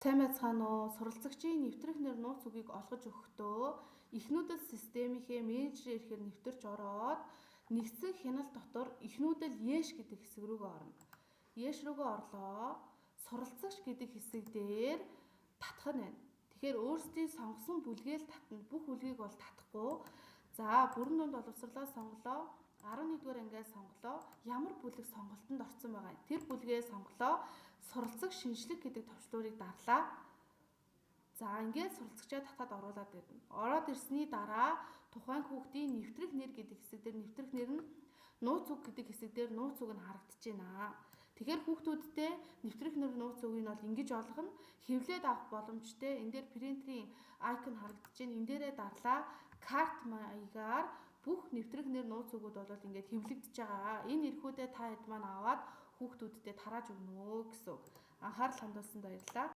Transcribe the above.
Сайн байцгаана уу? Суралцагчийн нэвтрэх нэр нууц үгийг олгож өгөхдөө эхнүүдэл системийнхээ менежер ихээр нэвтэрч ороод нэгдсэн хяналт дотор эхнүүдэл ЕШ гэдэг хэсэг рүүгээ орно. ЕШ рүүгээ орлоо. Суралцагч гэдэг хэсэг дээр татах нь байна. Тэгэхээр өөрсдийн сонгосон бүлгээл татна. Бүх бүлгийг бол татахгүй. За бүрэн дунд боловсролоо сонголоо. 11-р ангиас сонголоо. Ямар бүлэг сонголтонд орсон байгаа. Тэр бүлгээ сонголоо. Суралцах шинжлэх гэдэг товчлуурыг дарлаа. За ингээд суралцагчаа татаад оруулаад ирнэ. Ороод ирсний дараа тухайн хүүхдийн нэвтрэх нэр гэдэг хэсэг дээр нэвтрэх нэр нь нууц үг гэдэг хэсэг дээр нууц үг нь харагдаж байна. Тэгэхээр хүүхдүүдтэй нэвтрэх нэр нууц үгийг нь бол ингэж олгоно. Хэвлээд авах боломжтой. Энэ дээр принтерийн айкон харагдаж байна. Энэ дээрээ дарлаа. Карт маягаар бүх нэвтрэх нэр нууц үгүүд бол ингээд хэвлэгдэж байгаа. Энэ эрхүүдээ та хэд маань аваад хүүхдүүдтэй тарааж өгнө гэсэн үг. Анхаарал хандуулсанд баярлалаа.